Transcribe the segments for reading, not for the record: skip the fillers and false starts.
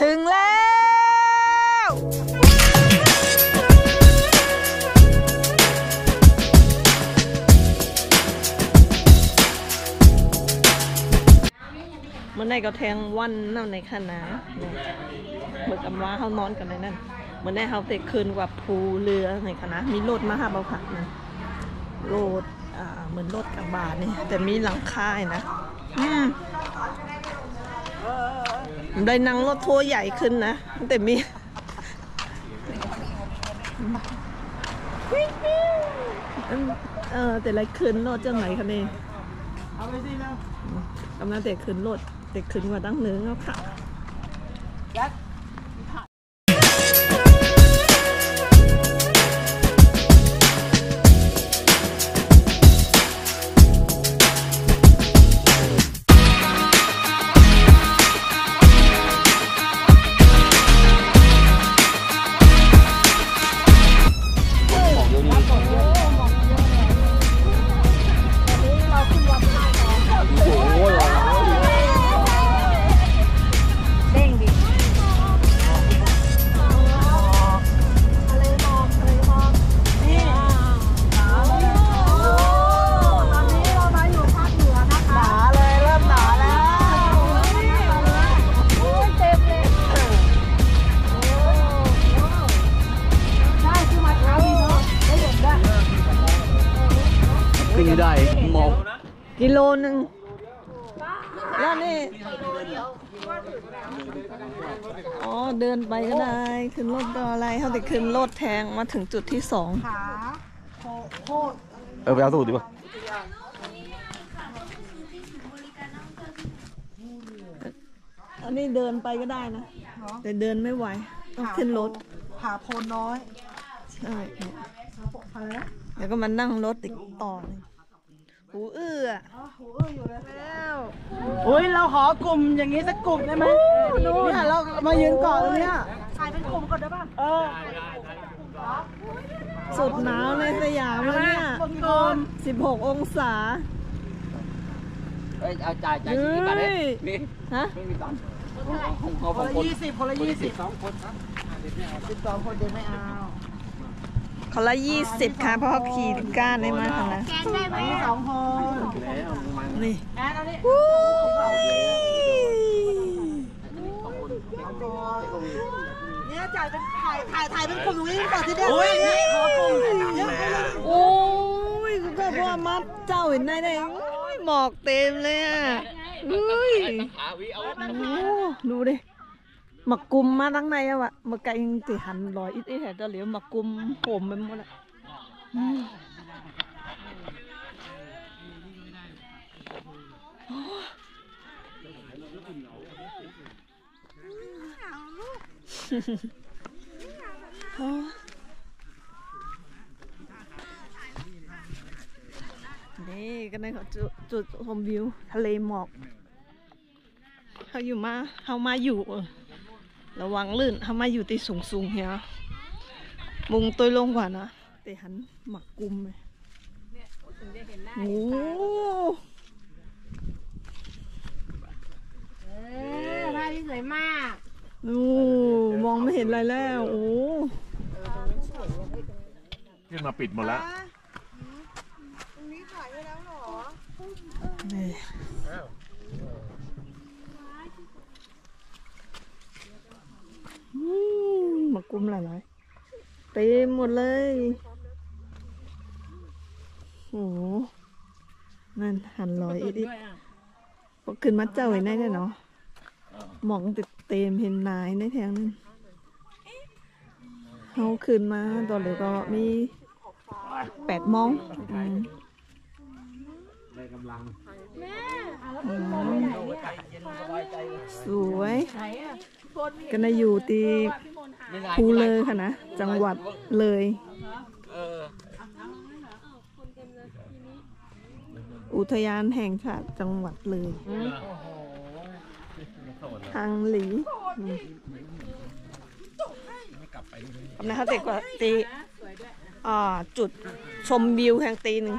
ถึงแล้วเมื่อไหร่ก็แทงวันนั่นในคณะเหมือนกับว่าเขานอนกันในนั่นเหมือนได้เขาเตะคืนกว่าภูเรือในคณะมีรถมาหาเราค่ะรถเหมือนรถกระบะนี่แต่มีหลังคานะได้นั่งรถทัวร์ใหญ่ขึ้นนะแต่มีแต่ไรขึ้นรถจังไหนคะนี่เอาไปสินะกำลังแต่ขึ้นรถแต่ขึ้นกว่าตั้งเนื้อแล้วค่ะได้หมอกกิโลนึงแล้วนี่อ๋อเดินไปก็ได้ขึ้นรถก็อะไรเขาติดขึ้นรถแทงมาถึงจุดที่2ไปเอาสูตรดิป่ะอันนี้เดินไปก็ได้นะแต่เดินไม่ไหวต้องขึ้นรถผาโพนน้อยใช่แล้วก็มานั่งรถอีกต่อนึงหูอื้อหูอื้ออยู่แล้วอุ้ยเราขอกลุ่มอย่างนี้สักกลุ่มได้ไหมเนี่ยเรามายืนเกาะตรงนี้ถ่ายเป็นกลุ่มก่อนได้ป่ะสุดหนาวในสยามแล้วเนี่ย16 องศาเอาจ่าย20 บาทเลยนี่ฮะคนละ20คนละ20 12 คนครับ12 คนเดี๋ยวไม่เอาคนละ20ค่ะเพราะเขาขี่ก้านได้มากนะแกงได้ไหม2 คนนี่เนี่ยจ่ายเป็นถ่ายเป็นกลุ่มวิ่งก่อนที่เดียวโอ้ยก็เพราะว่ามัดเจ้าเห็นได้หมอกเต็มเลยอ่ะดูดิหมักกุมมาทั้งในอะวะมาไกลติหันลอยอิดแห่จะเหลียวหมักกุมผมไปหมดละนี่ก็ในจุดชมวิวทะเลหมอกเขามาอยู่ระวังลื่นเขามาอยู่ที่สูงเฮียมุงตัวลงกว่านะแต่หันหมักกุมเลยโอ้ท่าที่สวยมากมองไม่เห็นอะไรแล้วโอ้ขึ้นมาปิดหมดแล้วตรงนี้ถ่ายไว้แล้วหรอหมักกุมหลายๆเต็มหมดเลยโอ้นั่นหันลอยอีกพอขึ้นมาเจ้าไว้ได้เนาะหมองติดเต็มเห็นนายในแทงนึงเขาขึ้นมาตอนเดี๋ยวก็มี8 โมงสวยกันอยู่ที่ภูเลยค่ะนะจังหวัดเลยอุทยานแห่งชาติจังหวัดเลยทางหลีนะคะเด็กกว่าตีจุดชมวิวแห่งตีหนึ่ง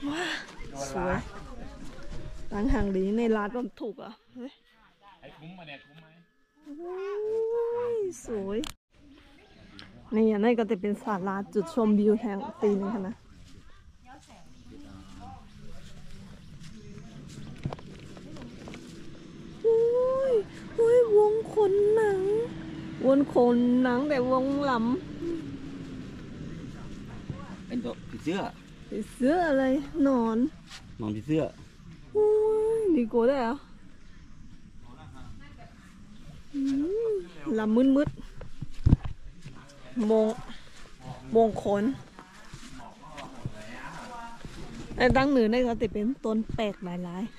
ว้าสวยตั้งห่างดีในร้านบำถูกอ่ะเฮ้ย ไอ้คุ้มมาเนี่ยคุ้มไหม สวยนี่อันนี้ก็จะเป็นศาลาจุดชมวิวแทงตีนึงค่ะนะอุ้ยวงคนหนังแต่วงลำ เป็นตัวผีเสื้อ เสื้ออะไรนอน นอนผีเสื้อ อุ้ยดีกว่าได้เหรอลำมืดมงคนไอ้ดังเหนือนี่ก็ติดเป็นต้นแปลกหลายๆ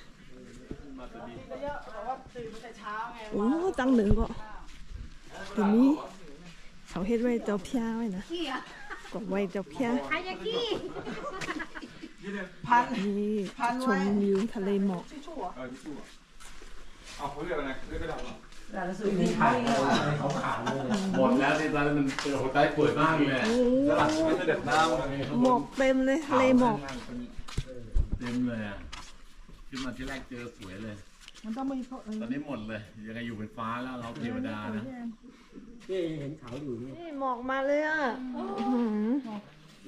โอ้ดังเหนือก็ตรงนี้เขาเฮ็ดไว้เจ้าพญาไว้นะก็ไว้เจ้าพญานี่ชมวิวทะเลหมอก เอาเขาเรียกอะไรเรียกกระดาษ หมดแล้วที่ตอนนั้นมันเจอหัวใจปวดมากเลย สลัดไม่เสด็จน้ำอะไร หมอกเต็มเลยทะเลหมอก เต็มเลยอ่ะขึ้นมาที่แรกเจอสวยเลย มันต้องมี ตอนนี้หมดเลยยังไงอยู่เป็นฟ้าแล้วเราเทวดานะ นี่หมอกมาเลยอ่ะ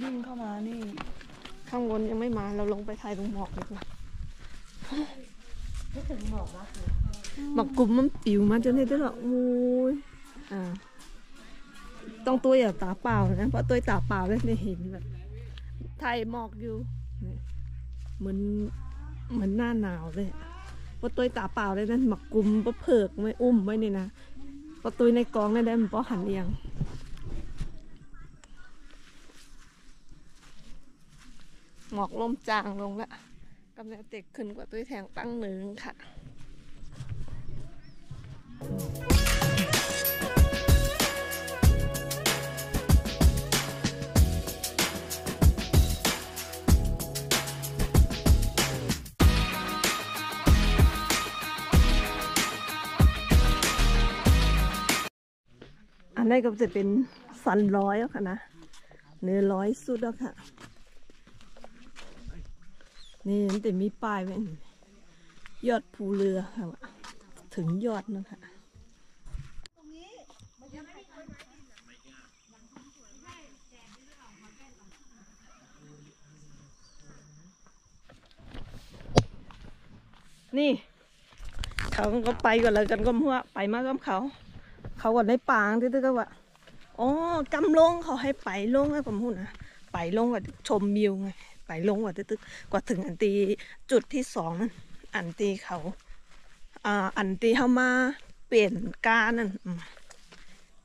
ยิ่งเข้ามานี่ ข้างบนยังไม่มาเราลงไปถ่ายตรงหมอกดีกว่าไม่ถึงหมอกนะหมอกกลุ่มมันปิวมาจนเห็นได้หรอโอ้ยต้องตัวอย่าตาเปล่านะเพราะตัวตาเปล่าเลยไม่เห็นแบบถ่ายหมอกอยู่เหมือนหน้าหนาวเลยเพราะตัวตาเปล่าเลยนั่นหมอกกลุ่มเพราะเพิกไม่อุ้มไว้นี่นะเพราะตัวในกองนั่นได้มันเพราะหันเอียงหมอกลมจางลงแล้วกำลังเต็กขึ้นกว่าตัวแทงตั้งหนึ่งค่ะอันนี้ก็จะเป็นสันร้อยแล้วค่ะนะเนื้อร้อยสุดแล้วค่ะนี่แต่มีป้ายไว้ยอดภูเรือค่ะถึงยอดนะคะนี่เขาก็ไปก่อนเลยกันก็มั่วไปมากับเขาก่อนในป่างที่ก็ว่าอ๋อกำลงเขาให้ไปลงแล้วผมพูดนะไปลงว่าชมวิวไงไปลงกว่าตึกกว่าถึงอันตีจุดที่สองนั่นอันตีเขาอันตีเขามาเปลี่ยนกานั่น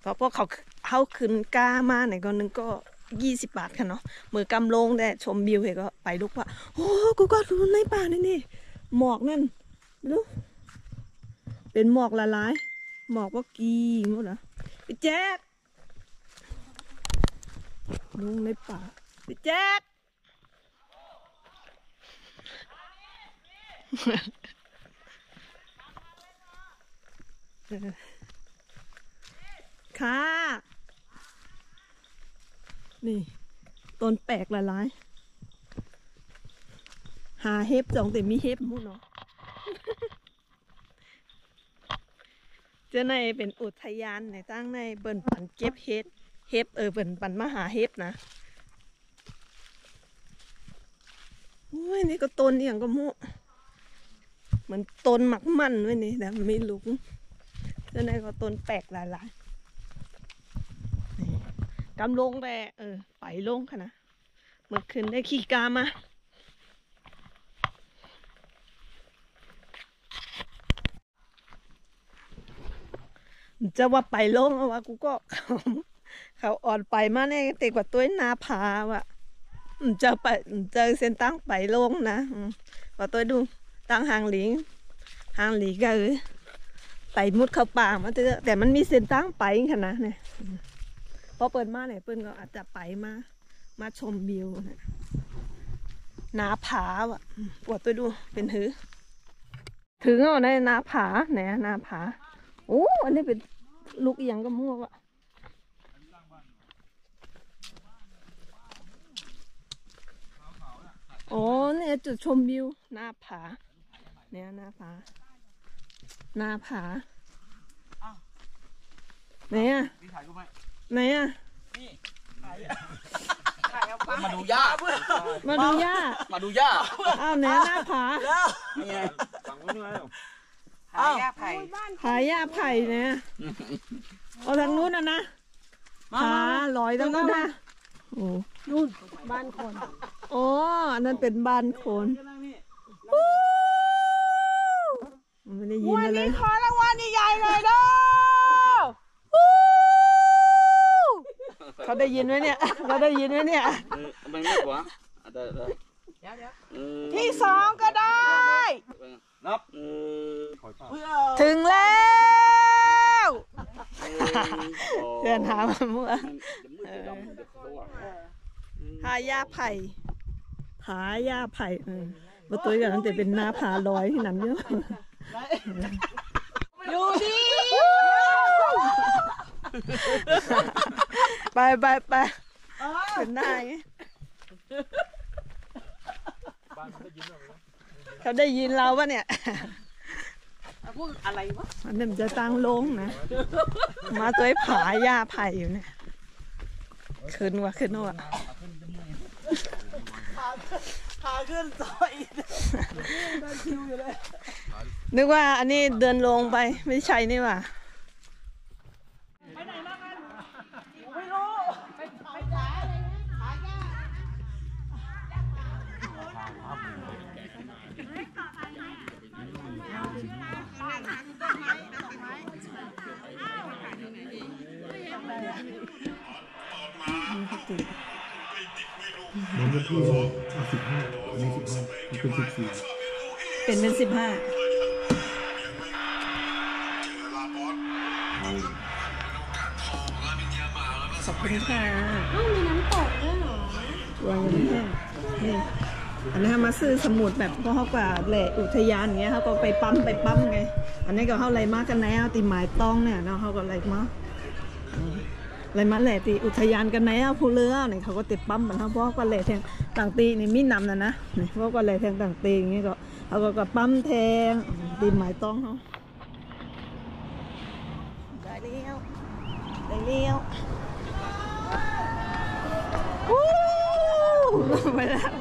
เพราะเขาขึ้นกามาไหนก่อนนึงก็20 บาทค่ะเนาะมือกำลงแต่ชมวิวเห็นก็ไปลุกว่าโอ้กูก็รู้ในป่านี่หมอกนั่นดูเป็นหมอกละลายหมอกว่ากีหมดเหรอพี่แจ๊กลงในป่าพี่แจ๊กค่ะนี่ต้นแปลกละลายหาเห็บจองแต่มีเห็บมุ่งเนาะเจ้าในเป็นอุทยานในตั้งในเบิ่นปันเก็บเห็บเบิ่นปันมาหาเห็บนะโอ้ยนี่ก็ต้นอย่างก็มุเหมือนต้นหมักมันไว้นี่แต่ไม่ลุกเจ้าในก็ต้นแปลกหลายๆกำลงแต่ไปลงค่ะนะเมื่อคืนได้ขี่กามาจะว่าไปลงว่ากูก็เขาอ่อนไปมาแน่เตะกว่าตัวนาผาว่ะจะเส้นตั้งไปลงนะว่าตัวดูตั้งหางหลีก็ไปมุดเข้าป่ามาแต่มันมีเส้นตั้งไปขนาดเนี่ยพอเปิดมาเนี่ยเปิ้ลก็อาจจะไปมาชมวิวนะนาผาว่ะปวดตัวดูเป็นถึงเอาในนาผาเนี่ยนาผาโอ้อันนี้เป็นลูกอีหยังก็มั่วว่ะ โอ้เนี่ยจุดชมวิวหน้าผาเนี่ยหน้าผาไหนอ่ะไหนอ่ะมาดูย่า มาดูย่า มาดูย่า อ้าวไหนหน้าผา นี่ไง ฝั่งนู้นไง อ้าว ผาย่าไผ่เนี่ยเอาทางนู้นนะผาลอยทางนู้นนะโอ้นู่นบ้านคนโอ้อันนั้นเป็นบ้านคนไม่ได้ยินอะไรขอรางวัลใหญ่ๆเลยเด้อเขาได้ยินไหมเนี่ยเขาได้ยินไหมเนี่ย มันไม่กว่าเดี๋ยวที่สองก็ได้ นับ ถึงแล้วเดินหามาเมื่อหายาไผ่ผายาไผ่มาตัวอย่างนั้นจะเป็นหน้าผาลอยที่นั่นเยอะอยู่ดีไปเป็นได้เขาได้ยินเราปะเนี่ยพูดอะไรวะมันเนี่ยจะตั้งลงนะมาตัวผายาไผ่อยู่เนี่ยขึ้นว่ะพาขึ้นต่ออีกนึกว่าอันนี้เดินลงไปไม่ใช่นี่ว่ะไปไหนมากันไม่รู้ไปหาอะไรหายามันเป็นที่15อันนี้15มันเป็น14เป็น15ขอบคุณค่ะมีน้ำตกด้วยเหรอวางยังไม่แห้งนี่อันนี้มาซื้อสมุดแบบเพราะเขากว่าแหล่อุทยานอย่างเงี้ยเขาก็ไปปั๊มไงอันนี้ก็เขาไรมากกันแล้วตีหมายต้องเนี่ยเนาะเขาก็ไรมาอะไรมาแหล่ตีอุทยานกันแล้วผู้เรือเนี่ยเขาก็ติดปั๊มเหมือนเขาเพราะว่าแหล่แทงต่างตีนี่มีนำนะนี่เพราะว่าแหล่แทงต่างตีอย่างเงี้ยก็เขาก็ปั๊มแทงตีหมายต้องเขาได้เลี้ยววู้ไปแล้ว